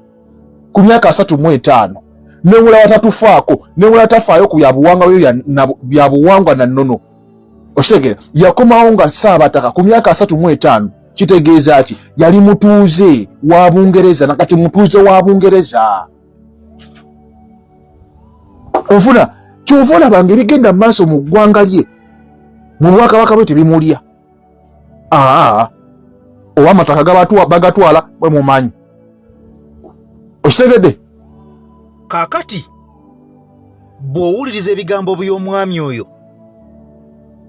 ku myaka 35 nebula watatufaako nebula tafaayo ku byabuwangwa na nnono. Osegera yakomawo nga Ssaabataka ku myaka 35. Kitegeeza ki yali mutuuze wa Bungereza nakati mutuuze wa Bungereza. Ofuna kyovona bange bigenda maaso mu ggwanga lye mu Bwakabaka bwe tebimulya. Owamataka bagatwala bwe mumanyi. Okitegedde? Kaakati bw'owuliriza ebigambo by'omwami oyo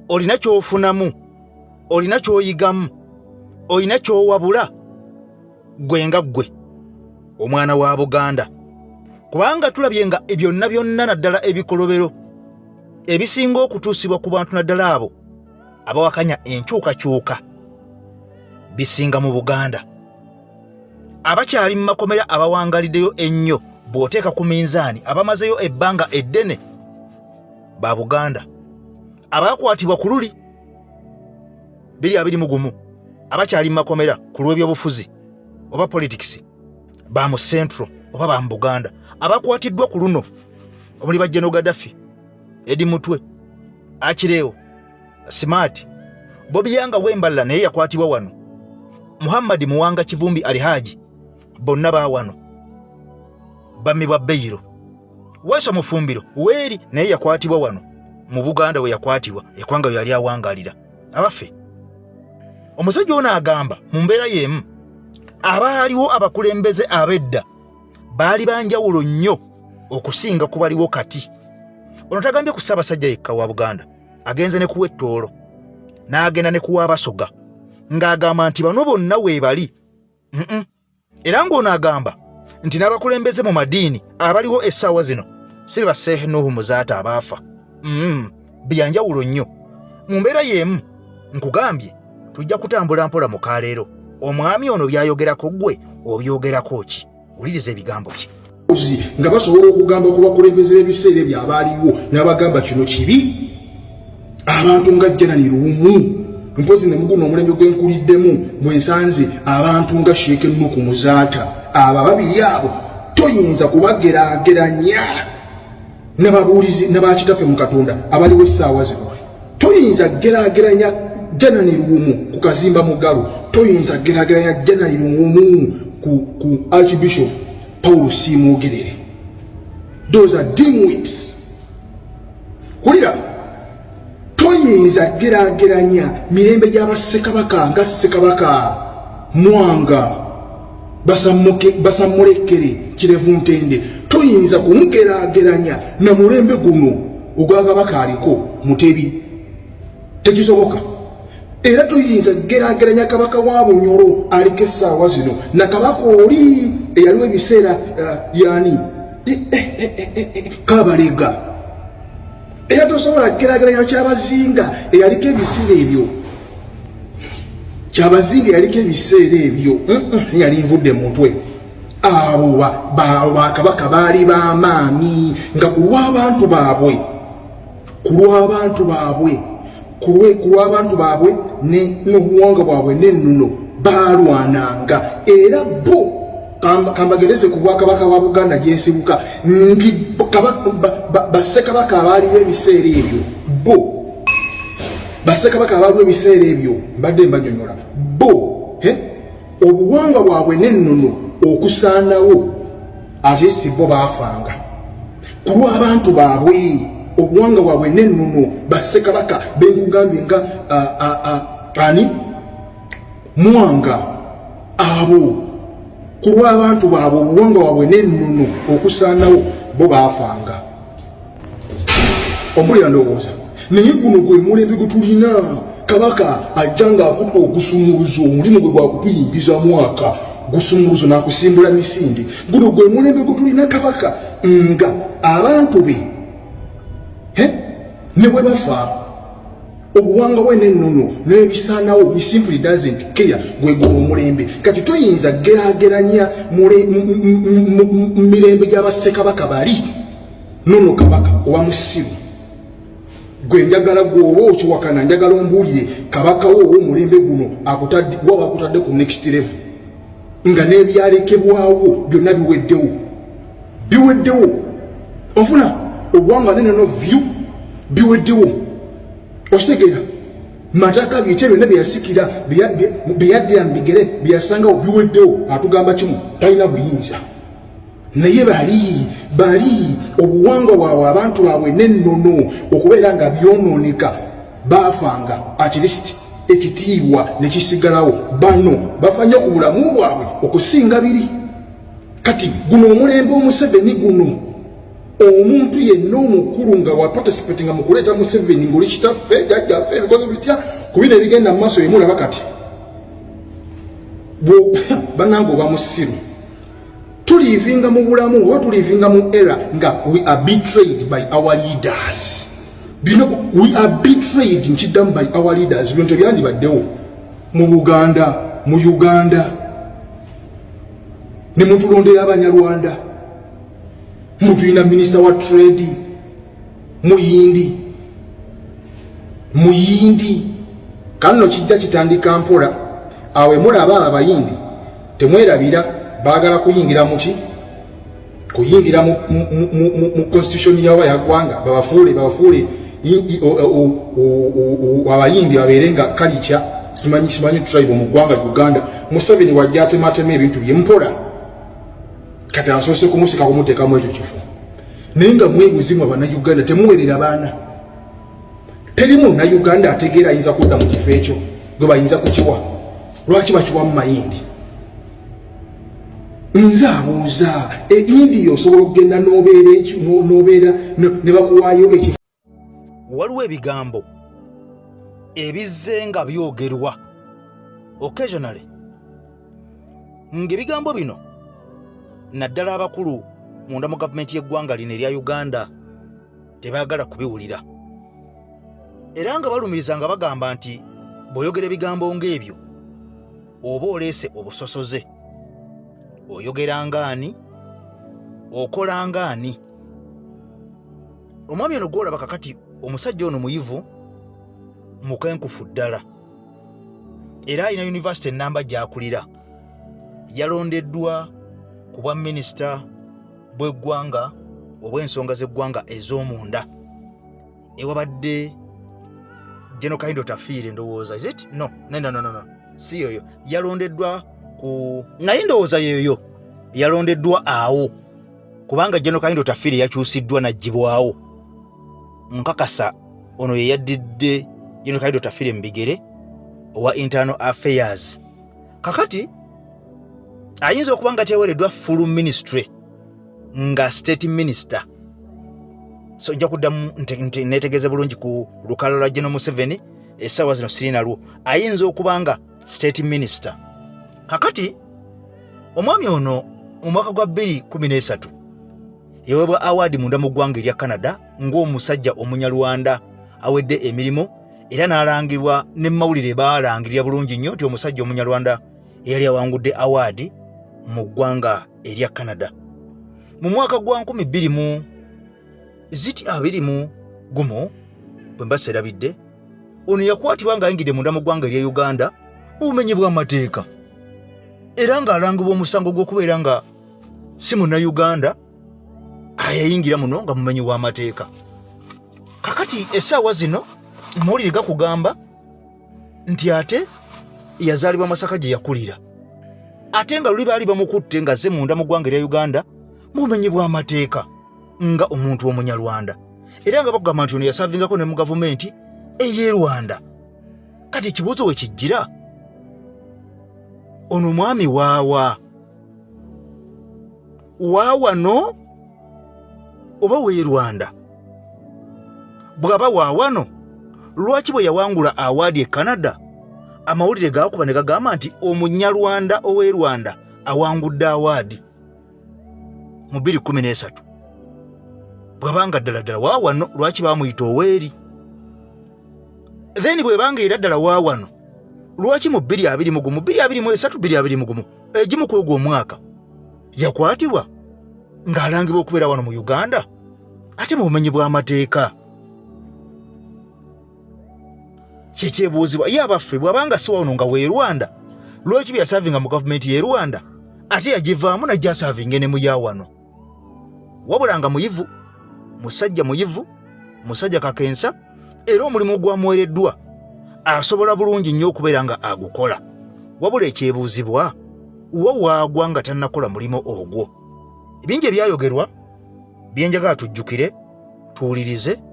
olina ky'ofunamu, olina ky'oyigamu, olina ky'owabula gwe nga ggwe omwana wa Buganda. Kubanga tulabye nga byonna naddala ebikolobero ebisinga okutuusibwa ku bantu naddala abo abawakanya enkyukakyuka bisinga mu Buganda. Abakyali mu makomera abawangaliddeyo ennyo bw'oteeka ku minzaani abamazeyo ebbanga eddene ba Buganda. Abakwatibwa ku luli 221 abakyali mu makomera ku lw'ebyobufuzi oba politics ba mu Central oba ba mu Buganda. Abakwatiddwa ku luno omuli ba General Gaddafi, Edi Mutwe, Akireewo, Smart, Bobby Yanga Wemballa naye yakwatibwa wano, Muhammad Muwanga Kivumbi Alihaji bonna ba wano, Bammi bwa Beiro, Weso Mufumbiro Weri naye yakwatibwa wano mu Buganda we yakwatibwa ekwanga yali awangalira abafe. Omusajja ono agamba mu mbeera y'emu abaaliwo abakulembeze abedda baali banjawulo nnyo okusinga ku baliwo kati. Ono tagambye ku Ssaabasajja yekka wa Buganda, agenze ne kuwa Ettoolo n'agenda ne kuwa Abasoga ng'agamba nti bano bonna weebali. Era ng'ono agamba nti n'abakulembeze mu madiini abaliwo essaawa zino si ba Sheikh Nuhu Muzaata abaafa. Byanjawulo nnyo. Mu mbeera y'emu nkugambye tujja kutambula mpola mu kaleero. Omwami ono byayogerako ggwe obyogerako ki? Wuliriza ebigambo bye. Nga basobola okugamba ku bakulembeze b'ebiseera ebyabaaliwo n'abagamba kino kibi. Abantu nga Janani Luwumu mpozi ne muguno omulembe gwenkuliddemu bwensanze abantu nga Sheikh Nuhu Muzaata abo babiri abo toyinza kubageraageranya n'ababuulizi n'abakitaffe mu Katonda abaliwo essaawa zino. Toyinza geraageranya Janani Luwumu ku kazimba Mugalu, toyinza geraageranya Janani Luwumu ku Archbishop Paul Simwogerere. Those are dimwits. Hulira, toyinza geraageranya mirembe gy'abassekabaka nga Ssekabaka Mwanga Basamulekere Kirevu Ntende. Toyinza kumugeraageranya na mulembe guno ogw'Ababaka aliko Mutebi. Tekisoboka. Era toyinza geraageranya Kabaka wa Bunyoro aliko essaawa zino na Kabaka oli eyaliwo ebiseera yani Kabalega. Era tosobola geraageranya Kyabazinga eyaliko ebiseera ebyo. Kyabazinga eyaliko ebiseera ebyo yali nvudde mutwe. Abo bakabaka baali b'amaanyi nga ku lw'abantu baabwe n'obuwanga bwabwe n'ennuno balwananga era bo kambagereze ku bwakabaka bwa Buganda gyesibuka nti bassekabaka abaaliwo ebiseera ebyo bo bassekabaka abaaliwo ebiseera ebyo mbadde mbanyonyola bo obuwangwa bwabwe n'ennono okusaanawo ate si bo baafanga ku lw'abantu baabwe obuwangwa bwabwe n'ennono bassekabaka benkugambye nga ani Mwanga abo ku lw'abantu baabwe obuwangwa bwabwe n'ennono okusaanawo bo baafanga ompulira ndowooza naye guno gwe mulembe gwe tulina kabaka ajjanga akutta okusumuluzo omulimu gwe gwakutuyingiza mwaka gusumuluzo n'akusimbula misinde guno gwe mulembe gwe tulina kabaka nga abantu be ne bwe bafa obuwanga bwe n'ennono n'ebisaanawo he simply doesn't care gwe guno omulembe kati toyinza geraageranya mirembe gy'abassekabaka bali nono kabaka oba musiru gwe njagala gwoba okiwakana njagala ombuulire kabaka wo ow'omulembe guno waba akutadde ku next level nga n'ebyalekebwawo byonna biweddewo ofuna obuwanga n'ennono vyu biweddewo okitegeera mataka biyite byonna byeyasikira byeyaddira mu bigere byeyasangawo biweddewo atugamba kimu talina buyinza naye bali obuwangwa bwabwe abantu baabwe n'ennono okubeera nga byonooneka baafanga at least ekitiibwa ne kisigalawo bano bafanye ku bulamu bwabwe okusinga biri kati guno omulembe Museveni guno omuntu yenna omukulu nga wa participating mu kuleeta Museveni ng'oli kitaffe jjajjaffe ebikozo bitya ku bino ebigenda mu maaso yemulaba kati bannange oba musiru tulivinga mu bulamu oba tulivinga mu era nga we are betrayed by our leaders we are betrayed nkiddamu by our leaders bintu byandibaddewo mu Buganda mu Uganda ne mutulondera Abanyarwanda mutulina minisita wa trade muyindi kanno kijja kitandika mpola awe mulaba abayindi temwerabira baagala kuyingira mu constitution yawa yaggwanga babafuule abayindi babeerenga kalicha simanyi tribe mu ggwanga Uganda. Museveni wajja atematema ebintu byempola kati asoose kumusika kumuteekamu ekyo kifo naye nga mwebuzimu Abannayuganda temuwerera baana teri Munnayuganda ategeera ayinza kudda mu kifo ekyo gwe bayinza kukiwa lwaki bakiwa mu mayindi nze abuuza eyindi osobola okugenda n'obeera ne bakuwaayo ekifo. Waliwo ebigambo ebizze nga byogerwa occasionally ng'ebigambo bino naddala abakulu munda mu gavumenti y'eggwanga lino erya Uganda tebaagala kubiwulira era nga balumiriza nga bagamba nti bw'oyogera ebigambo ng'ebyo oba oleese obusosoze oyogera ngaani okola ngaani. Omwami ono gw'olaba kakati omusajja ono muyivu mukenkufu ddala era alina yunivasite ennamba gy'akulira yalondeddwa ku bwa minisita bw'eggwanga obw'ensonga z'eggwanga ez'omunda ewabadde General Kahindo Tafiire ndowooza is it? No si yoyo yalondeddwa ku naye ndowooza yoyo yalondeddwa awo kubanga General Kahindo Tafiire yakyusiddwa n'aggyibwawo nkakasa ono ye yaddidde General Kahindo Tafiire mu bigere owa internal affairs kakati ayinza okuba nga teweereddwa full ministry nga state minister so nja kuddamu neetegeeza bulungi ku lukalo lwa General Museveni essaawa zino sirina lwo ayinza okuba nga state minister. Kakati omwami ono mu mwaka gwa 2013 yaweebwa award munda mu ggwanga erya Canada ng'omusajja omunyalwanda awedde emirimu era n'alangirwa ne mawulire baalangirira bulungi nnyo nti omusajja omunyalwanda eyali awangudde award mu ggwanga erya Canada. Mu mwaka gwa 2021 bwe mbaserabidde ono yakwatibwa ng'ayingidde munda mu ggwanga erya Uganda bumenyi bw'amateeka era ng'alangibwa omusango gw'okubeera nga si munnayuganda ayayingira muno nga mumenyi w'amateeka. Kakati essaawa zino amawulire gakugamba nti ate yazaalibwa Masaka gye yakulira, ate nga luli baali bamukutte ng'azze munda mu ggwanga erya Uganda mumenyi bw'amateeka nga omuntu w'Omunyarwanda, era nga bakugamba nti ono yasaavingako ne mu gavumenti ey'e Rwanda. Kati ekibuuzo we kijjira, ono mwami waawa waawano oba w'e Rwanda? Bw'aba waawano, lwaki bwe yawangula awaadi e Canada amawulire gaakuba ne gagamba nti Omunyarwanda ow'e Rwanda awangudde awaadi mu 2013? Bw'abanga ddala waawano, lwaki baamuyita Oweeri? Then bw'ebanga era ddala waawano, lwaki mu 2021 2023 2021 egimu ku ogwo omwaka yakwatibwa ng'alangibwa okubeera wano mu Uganda ate mu bumenyi bw'amateeka? Kyekyebuuzibwa ye abaffe bw'abanga si wano nga w'e Rwanda, lwaki byasaavinga mu gavumenti y'e Rwanda ate yagivaamu najjasaavinge ne mu ya wano? Wabula nga muyivu, musajja muyivu, musajja kakensa, era omulimu gwamuweereddwa asobola bulungi nnyo okubeera nga agukola. Wabula ekyebuuzibwa, wa waagwa nga tannakola mulimu ogwo? Bingi ebyayogerwa byenjagala tujjukire, tuwulirize,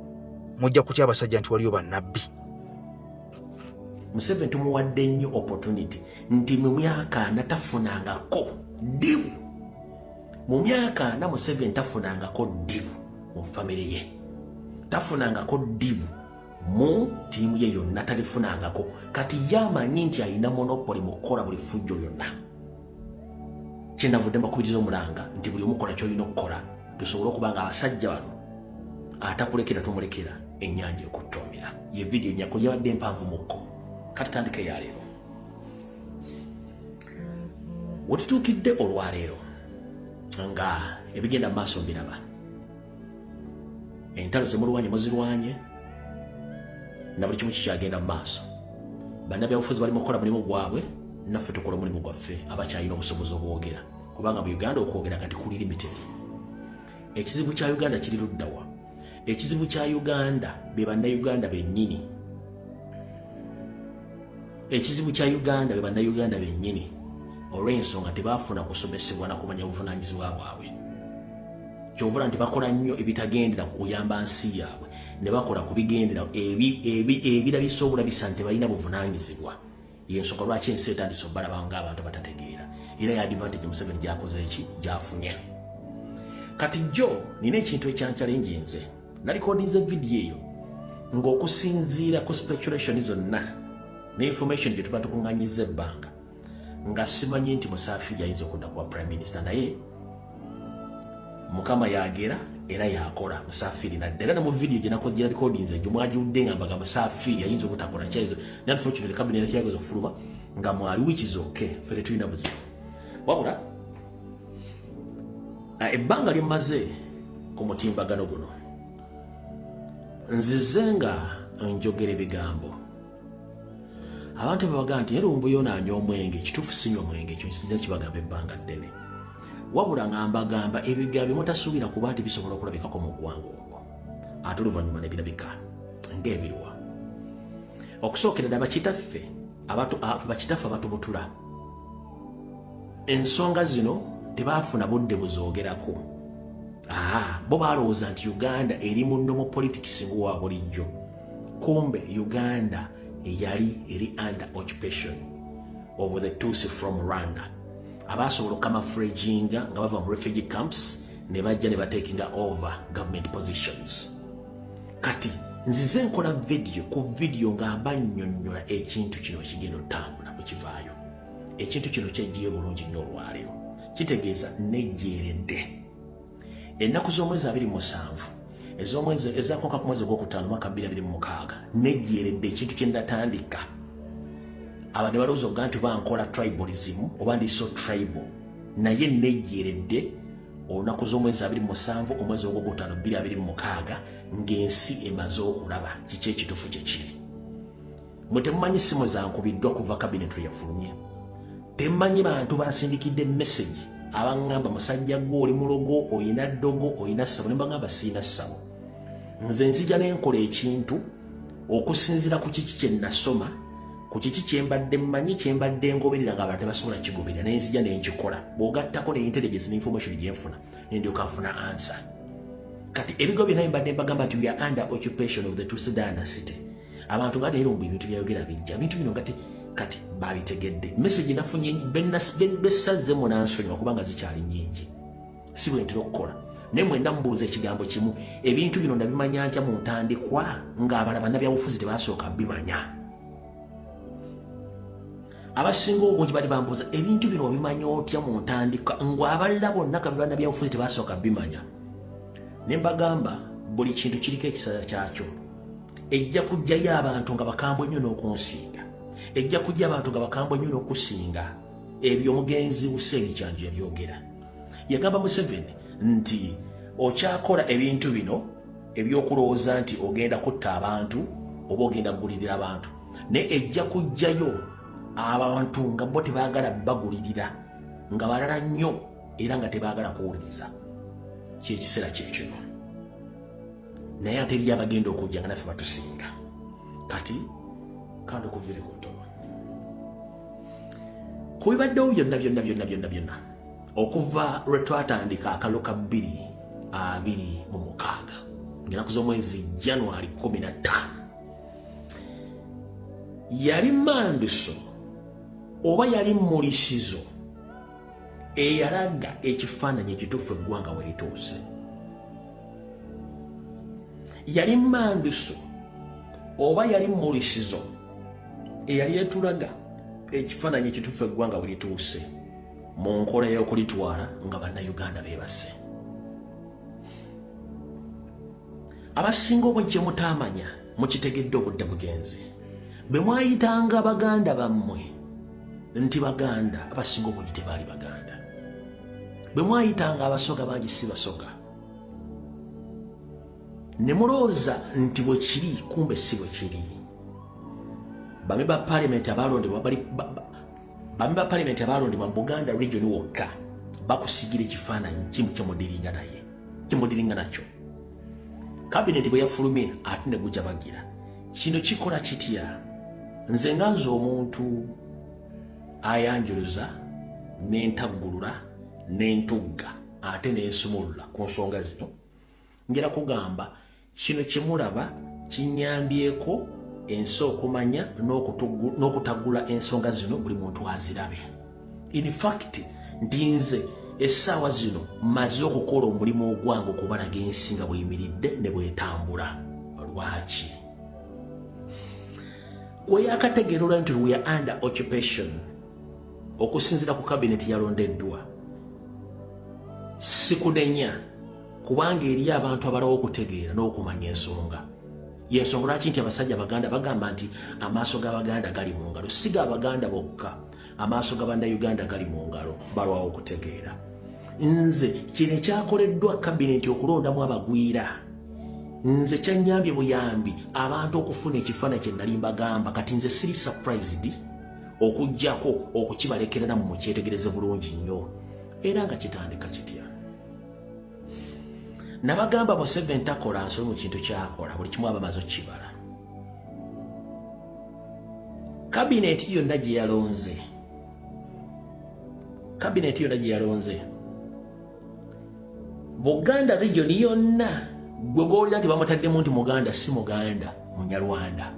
mujja kutya abasajja nti waliyo bannabbi. Museveni tumuwadde nnyo opportunity nti mu myaka natafunangako ddibu. Mu myaka na Museveni tafunangako ddibu mu famire ye, tafunangako ddibu mu tiimu ye yonna, talifunangako. Kati yamanyi nti alina monopoli mu kukola buli fujjo lyonna. Kyenavudde mbakubiriza omulanga nti buli omukola kyolina okukola tusobole okuba nga abasajja bano atakulekera tumulekera ennyanja okuttoomera. Ye vidiyo nyako yabadde empanvu mukko. Kati tandike ya leero. Wetutuukidde olwaleero nga ebigenda maaso mbiraba. Entalo zemulwanye muzirwanye na buli kimu kikyagenda mu maaso. Bannabyabufuzi bali mu kukola mulimu gwabwe, naffe tukola omulimu gwaffe abakyalina obusobozi obwogera, kubanga mu Uganda okwogera kati kuli limited. Ekizibu kya Uganda kiri luddawa? Ekizibu kya Uganda be bannayuganda bennyini. Ekizibu kya Uganda be bannayuganda bennyini olw'ensonga tebaafuna kusomesebwa na kumanya buvunaanyizibwa bwabwe. Kyovula nti bakola nnyo ebitagendera ku kuyamba nsi yaabwe, ne bakola ku bigendera ebirabisa obulabisa nti balina buvunaanyizibwa. Y'ensonga lwaki ensi etandise obbalaba ng'abantu batategeera. Era ya advantage Museveni gy'akoze eki gy'afunye. Kati jjo nina ekintu ekyancalengi nze. Nalikodinze vidiyo eyo ng'okusinziira ku speculation zonna ne information gye tuba tukuŋŋanyiza ebbanga nga simanyi nti Musafiri ayinza okudda kuba prime minister, naye Mukama yagera era yakola. Musafiri naddala ne mu vidiyo gye nakoze recordings egyo mwagiwudde nga mbaga Musafiri ayinza obutakola kyezo. Unfortunately cabinet yagoza okufuluma nga mwali which is okay, fere tulina buzibu. Wabula ebbanga lyemaze ku mutimbagano guno nzize nga njogera ebigambo. Abantu babaga nti erumbu yonaanya omwenge, kituufu sinywa omwenge, ekyo nsinza kibagamba ebbanga ddene. Wabula nga mbagamba ebigambo mutasuubira kuba nti bisobola okulabikako mu ggwanga omwo ate oluvannyuma ne birabika ng'ebirwa. Okusookera ddala bakitaffe abatubutula ensonga zino tebaafuna budde buzoogerako. Bo balowooza nti Uganda eri mu nnomo politics ng'owa bulijjo. Kumbe Uganda yali eri under occupation of the Tutsi from Rwanda. Abasobola okamafraginga nga bava mu refugee camps ne bajja ne batakinga over government positions. Kati nzize nkola video nga mbannyonnyola ekintu kino kigenda otambula mukivaayo. Ekintu kino kyejjiye bulungi nnyo olwaleero. Kitegeeza nejjeeredde ennaku z'omwezi 27 ezaakonka ku mwezi ogwokutaano mwaka 2026 nejjeeredde ekintu kye natandika. Abadde balowooza okuga nti bankola tribalism oba ndi so tribal, naye nejjeeredde olunaku z'omwezi 27 omwezi ogwokutaano 2026 ng'ensi emaze okulaba kiki ekituufu kye kiri. Mutemanyi simu zankubiddwa kuva cabinet yafulumye. Temanyi bantu basindikidde message abangamba musajja gwo oli mulogo oyina ddogo oyina ssabo ne bagamba sina ssabo. Nze nzija n'enkola ekintu okusinzira ku kiki kye nasoma ku kiki kye mbadde mmanyi kye mbadde ngoberera ng'abantu tebasobola kigoberera ne nzija ne nkikola bw'ogattako ne intelligence n'information gye nfuna ne ndyoka nfuna answer. Kati ebigo byonna mbadde mbagamba nti we are under occupation of the Tutsi dynasty. Abantu nga leero mbu ebintu byayogera bijja ebintu bino kati babitegedde. Message nafunye bessazzemu n'ansonyiwa kubanga zikyali nnyingi. Si bwe ntera okukola. Naye mwenda mubuuza ekigambo kimu. Ebintu bino ndabimanya ntya mu ntandikwa ng'abalala bannabyabufuzi tebasooka bimanya. Abasinga obungi bali bambuuza ebintu bino obimanya otya mu ntandikwa ng'abalala bonna kabi bannabyabufuzi tebasooka bimanya. Ne mbagamba buli kintu kiriko ekisala kyakyo. Ejja kujjayo abantu nga bakambwe nnyo n'okunsinga. Ejja kujja abantu nga bakambwe nnyo n'okusinga. Ebyo omugenzi Hussein Kyanjo yabyogera. Yagamba Museveni nti okyakola ebintu bino ebyokulowooza nti ogenda kutta abantu oba ogenda kugulirira abantu. Ne ejja kujjayo abantu nga bo tebaagala bagulirira nga balala nnyo era nga tebaagala kuwuliriza. Kyekiseera kyekino. Naye ate eri abagenda okujja nga naffe batusinga. Kati kandi okuvire ku ntobo. Kubibaddewo byonna okuva lwe twatandika akalo ka 2026 ng'enaku z'omwezi January 15 yali manduso oba yali mulisizo eyalaga ekifaananyi ekituufu eggwanga we lituuse. Yali manduso oba yali mulisizo eyali etulaga ekifaananyi ekituufu eggwanga we lituuse mu nkola y'okulitwala nga bannayuganda beebase. Abasinga obungi kye mutaamanya mukitegedde obudde bugenzi. Bwe mwayitanga baganda bammwe nti baganda, abasinga obungi tebaali baganda. Bwe mwayitanga abasoga bangi si basoga. Ne mulowooza nti bwe kiri kumbe si bwe kiri. Bame ba parliament abalondebwa mu Buganda region wokka bakusigira ekifaananyi kimu kyemudiringa naye kyemudiringa nakyo. Cabinet bwe yafulumye ate ne gujja bagira. Kino kikola kitya? Nze nga nze omuntu ayanjuluza n'entaggulula n'entugga ate n'ensumulula ku nsonga zino. Ngera kugamba kino kyemulaba kinyambyeko ensi okumanya n'okutaggula ensonga zino buli muntu azirabe. In fact ndi nze essaawa zino maze okukola omulimu ogwange okubalaga ensi nga bweyimiridde ne bwetambula. Lwaki? Kweyakategeerera nti we are under occupation okusinziira ku cabinet yalondeddwa sikunenya kubanga eri abantu abalawo okutegeera n'okumanya ensonga. Yensonga lwaki nti abasajja Baganda bagamba nti amaaso g'Abaganda gali mu ngalo. Si g'Abaganda bokka, amaaso g'Abannayuganda gali mu ngalo, balwawo okutegeera. Nze kino ekyakoleddwa kabineti okulondamu abagwira, nze kyannyambye buyambi abantu okufuna ekifaananyi kye nali mbagamba. Kati nze siri surprised okuggyako okukibalekerera mu mukyetegereze bulungi nnyo era nga kitandika kitya. Nabagamba Museveni takola nsonyi mu kintu kyakola, buli kimu aba amaze okukibala. Kabineti yonna gye yalonze Buganda region yonna gwe gw'olina nti bamutaddemu nti Muganda si Muganda, Munyarwanda.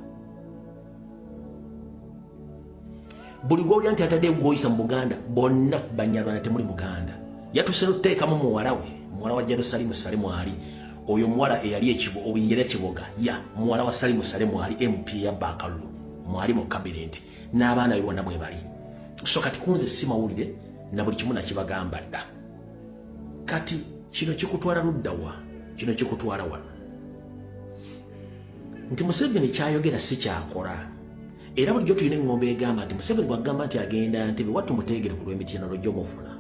Buli gw'olina nti atadde gw'oyisa mu Buganda bonna Banyarwanda, temuli Muganda. Yatuse n'okuteekamu muwala we, muwala wa Jerusalemu Salemu ali oyo muwala eyali ekiboga ya muwala wa Salemu Salemu ali MP ya Bakalu mwali mu cabinet n'abaana be bonna bwe bali. So kati kunze si mawulire na buli kimu nakibagamba dda. Kati kino kikutwala luddawa, kino kikutwala wano nti Museveni kyayogera si kyakola. Era bulijjo tulina engombe egamba nti Museveni bw'agamba nti agenda Ntebe wattu muteegere ku lw'emitimbagano gy'omufuna.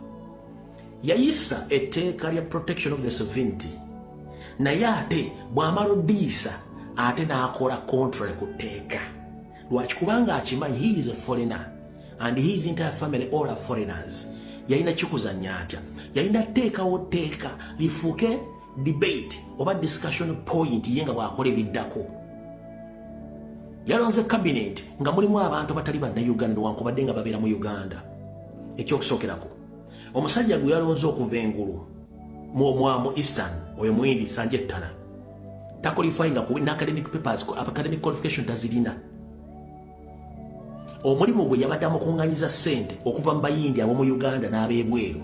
Yayisa etteeka lya protection of the sovereignty naye ate bw'amala oddiisa ate n'akola contrary ku tteeka lwaki kubanga akimanyi he is a foreigner and his entire family all are foreigners. Yalina kikuzanya atya, yalina teekawo teeka lifuuke debate oba discussion point yenga bwakola ebiddako. Yalonze cabinet nga mulimu abantu batali bannayuganda wankubadde nga babeera mu Uganda. Ekyokusookerako omusajja gwe yalonze okuva engulu mu Eastern oyo Muhindi Sanjettana taqualifyinga ku academic papers academic qualification tazirina. Omulimu gwe yabadde amukunganyiza ssente okuva mu bayindi abo mu Uganda n'abeebweru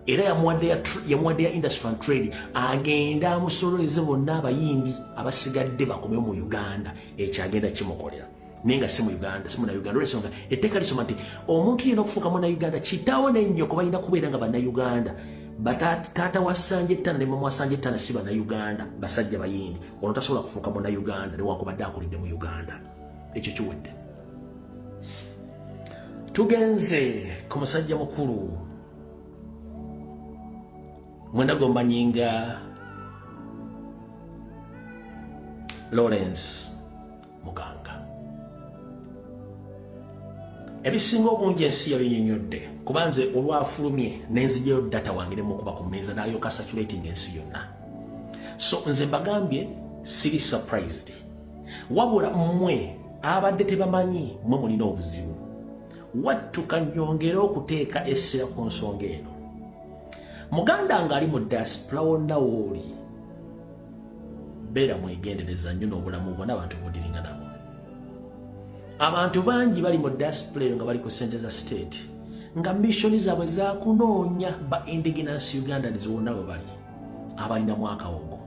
era yamuwadde ya industry and trade agenda amusololeze bonna abayindi abasigadde bakome mu Uganda ekyagenda kimukolera nenga si mu Uganda si muna Uganda olwensonga etteeka lisoma nti omuntu yena okufuuka muna Uganda kitaawo n'ennyoko balina kubeera nga banna Uganda taata wa Sanjettana ne mama wa Sanjettana si banna Uganda basajja bayindi ono tasobola kufuuka muna Uganda newankubadde akulidde mu Uganda. Ekyo kiwedde. Tugenze ku musajja mukulu mwenda gombanyinga Lawrence Muganga. Ebisinga obungi ensi yabinyonyodde kubanze olwafulumye nenzijjayo data wange ne mukuba ku mmeeza n'alyoka saturating ensi yonna. So nze mbagambye siri surprised wabula mmwe abadde tebamanyi mwe mulina obuzibu wattuka nnyongera okuteeka essira ku nsonga eno. Muganda ng'ali mu diaspora wonna wooli beera mwegendereza nnyo n'obulamu bwonna abantu bodiringa nabo. Abantu bangi bali mu diaspora eyo nga bali ku ssente za state nga missoni zaabwe zakunoonya ba indigenous Ugandans wonna we bali abalina mwaka ogwo.